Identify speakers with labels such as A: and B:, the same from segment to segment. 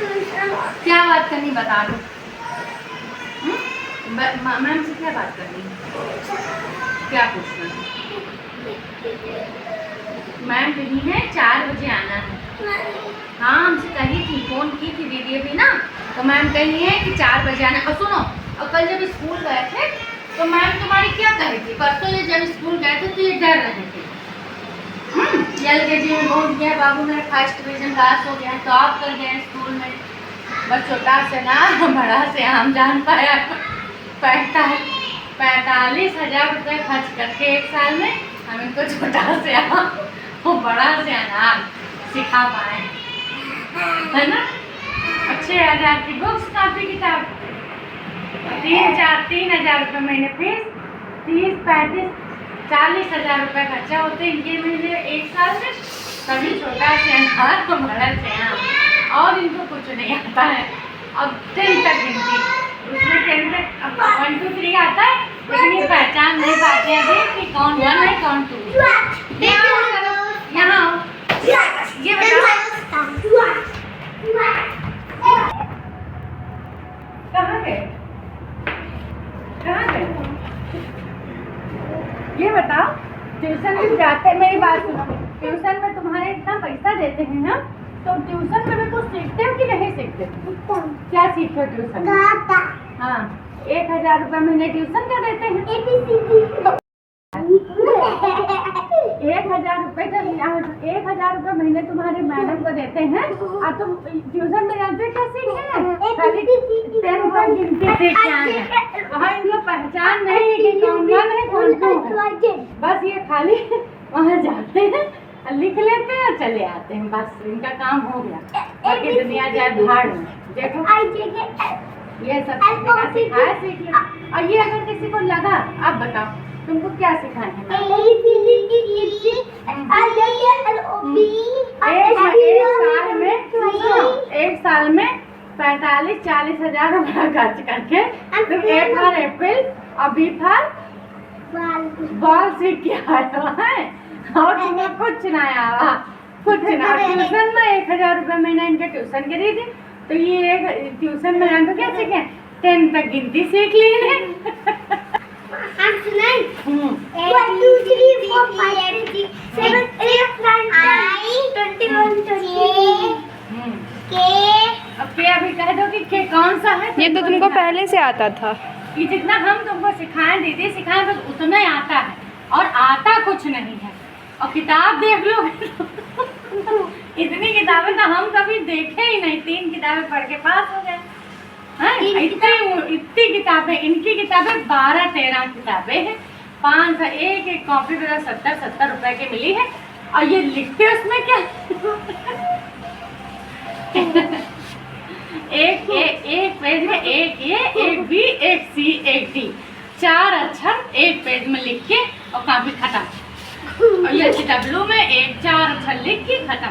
A: क्या बात करनी बता दो। मैम से क्या बात करनी है, क्या पूछना है? मैम कही है 4 बजे आना है। हाँ हमसे कही थी, फ़ोन की थी दीदी भी ना, तो मैम कही है कि 4 बजे आना। और सुनो, और कल जब स्कूल गए थे तो मैम तुम्हारी क्या कही थी, परसों ये जब स्कूल गए थे तो ये डर रहे थे। LKG में पहुँच गया बाबू, मेरा फर्स्ट डिवीज़न पास हो गया, टॉप कर गए स्कूल में। बस छोटा से ना बड़ा से आम जान पाया। 45,000 रुपये खर्च करके एक साल में हम इनको छोटा से आम और बड़ा से अनार सिखा पाए, है ना। 6,000 की बुक्स, कापी किताब, 3,000 रुपये महीने फीस, 30-35-40,000 रुपये खर्चा होते इनके महीने एक साल में। तभी छोटा से अनार और बड़ा से आम, और इनको कुछ नहीं आता है। अब 10 तक गिनती, उसमें 10 तक 1 2 3 आता है, लेकिन ये पहचान नहीं पाते अभी कि कौन 1 है कौन 2। यहाँ ये बताओ कहाँ गए, कहाँ गए? ये बताओ, ट्यूशन में जाते, मेरी बात सुनो, ट्यूशन में तुम्हारे इतना पैसा देते हैं ना, तो ट्यूशन में भी कुछ सीखते हो कि नहीं सीखते? क्या सीखते हो ट्यूशन में? हाँ, 1,000 रुपये महीने ट्यूशन का देते हैं। 1,000 रुपये जब 1,000 रुपये महीने तुम्हारे मैडम को देते हैं, और तुम ट्यूशन में जाते क्या सीखे हैं? खाली 10 तक गिनती सीख के आए हैं। वहाँ इनको पहचान नहीं है कि कौन 1 है कौन 2 है। बस ये खाली वहाँ जाते हैं, लिख लेते हैं और चले आते हैं, बस इनका काम हो गया। बाकी दुनिया जाए भाड़ में। देखो ये सब सिखाया सीख लो। और ये अगर किसी को लगा, आप बताओ तुमको क्या सिखाए हैं? एक साल में 45-40,000 रुपया खर्च करके तुम A फॉर एप्पल और B फॉर बॉल सीख के आए हो हैं, और तुम्हें कुछ ना आया, कुछ ना। ट्यूशन में 1,000 रुपये महीना इनके ट्यूशन के दी थी, तो ये ट्यूशन में जान तो क्या सीखे? 10 तक गिनती सीख ली है। अभी कह दो कि के कौन सा है?
B: ये तो तुमको पहले से आता था।
A: ये जितना हम तुमको सिखाएं दीदी सिखाएं बस उतना ही आता है, और आता कुछ नहीं है। और किताब देख लो इतनी किताबें तो हम कभी देखे ही नहीं, 3 किताबें पढ़ के पास हो गए। इतनी किताबें, इनकी किताबें 12-13 किताबें हैं। 5 एक कॉपी पे 70 रुपए की मिली है, और ये लिखते उसमें क्या एक पेज में एक A, एक B, एक C, एक D, 4 अक्षर एक पेज में लिख के और कॉपी खत्म। और ये डब्लू में 4 अक्षर लिख के खत्म।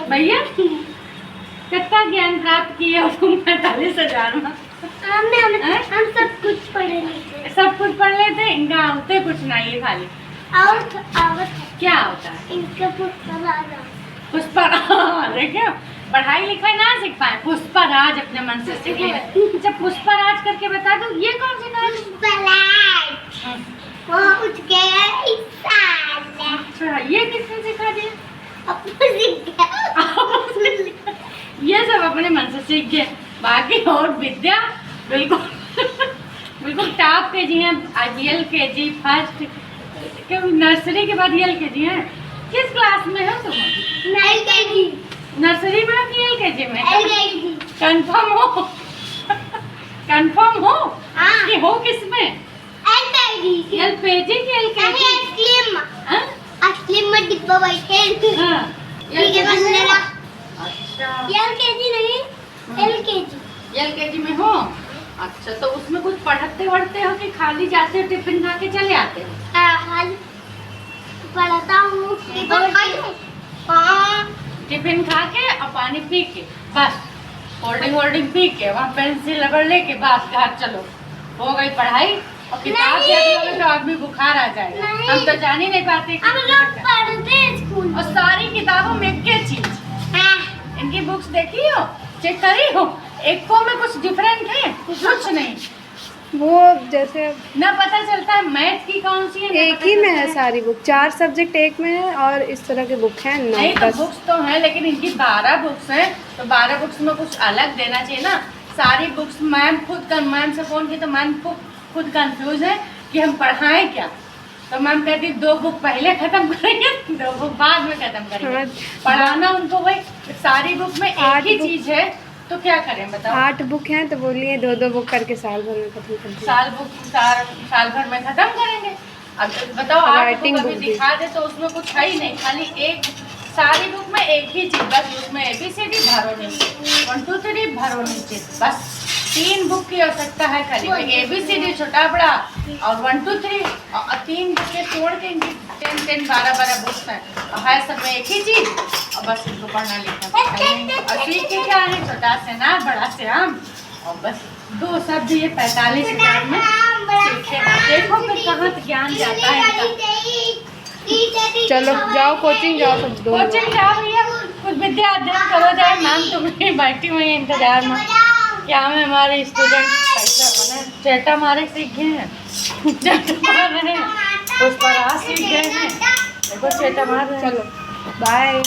A: भैया कितना ज्ञान प्राप्त किया तुम 45,000 में?
C: हम सब कुछ पढ़ लेते,
A: सब कुछ पढ़ लेते, इनका होते कुछ नहीं है खाली। क्या होता है
C: इनका
A: पुष्पराज? देखियो पढ़ाई लिखाई ना सीख पाए, पुष्पराज अपने मन से सीख ले। जब पुष्पराज करके बता दो, ये कौन सी नाम?
C: वो उठ गया।
A: अच्छा, ये किसने सिखा दिया?
C: अपने
A: ये सब अपने मन से सीख गए। बाकी और विद्या बिल्कुल बिल्कुल टॉप के जी हैं। LKG फर्स्ट, नर्सरी के बाद LKG है। किस क्लास में हो तुम? नर्सरी में हो कि LKG में? कंफर्म हो? कंफर्म हो कि हो किस में? LKG की LKG?
C: असली में डिब्बा बैठे।
A: अच्छा, LKG में हो। अच्छा, तो उसमें कुछ पढ़ते हो कि खाली जाते हो टिफिन खा के चले आते हो?
C: पढ़ता हूँ,
A: टिफिन खा के और पानी पी के, बस कोल्ड पी के, वहाँ पेंसिल रबड़ लेके बस घर चलो, हो गई पढ़ाई। और किताब देख लोगे तो आदमी बुखार आ जाएगा। हम तो जान ही नहीं पाते कि
C: हम लोग पढ़ते स्कूल
A: और सारी किताबों में एक चीज बुक्स देखी हो, चेक करी हो? एक को में कुछ डिफरेंट है? कुछ नहीं।
B: वो जैसे
A: ना पता चलता है मैथ की कौन सी है, ना
B: एक
A: पता
B: ही में
A: चलता
B: है सारी बुक, 4 सब्जेक्ट एक में है और इस तरह के बुक हैं 9
A: नहीं तो
B: 10।
A: बुक्स तो हैं, लेकिन इनकी 12 बुक्स हैं, तो 12 बुक्स में कुछ अलग देना चाहिए ना। सारी बुक्स मैम मैम से फ़ोन की तो मैम खुद कंफ्यूज है कि हम पढ़ाएं क्या। तो मैम कहती 2 बुक पहले ख़त्म करेंगे, 2 बुक बाद में ख़त्म करेंगे।
B: हाँ।
A: पढ़ाना उनको वही, सारी बुक में एक
B: 8
A: ही
B: बुक-
A: चीज़ है, तो क्या करें बताओ।
B: 8 बुक हैं तो बोलिए 2-2 बुक करके साल भर में खत्म कर दें।
A: साल भर में ख़त्म करेंगे। अब बताओ 8
B: राइटिंग
A: बुक अभी
B: बुक भी।
A: दिखा दे तो उसमें कुछ है ही नहीं, खाली एक सारी बुक में एक ही चीज, बस उसमें ABCD भरो नीचे, 1 2 3 भरो नीचे, बस 3 बुक की आवश्यकता है खाली, ABCD छोटा बड़ा और 1 2 3 और 3 बुक के छोड़ के 10 12 बुक्स हैं और है सब में एक ही चीज, और बस इनको पढ़ना लिखना और सीख के क्या है, छोटा से ना बड़ा से हम, और बस 2 शब्द ये 45,000 में सीखे। देखो फिर कहाँ तक ज्ञान जाता है इनका।
B: चलो जाओ कोचिंग जाओ सब दो।
A: कोचिंग जाओ भैया, कुछ विद्या अध्ययन करो जाए। मैम तुम्हें बैठी हुई है इंतजार में, क्या हमें हमारे स्टूडेंट पैसा बने, चेटा मारे सीख गए हैं, चेटा मार रहे हैं, पुष्पराज सीख गए हैं, देखो चेटा मार रहे हैं।
B: चलो बाय।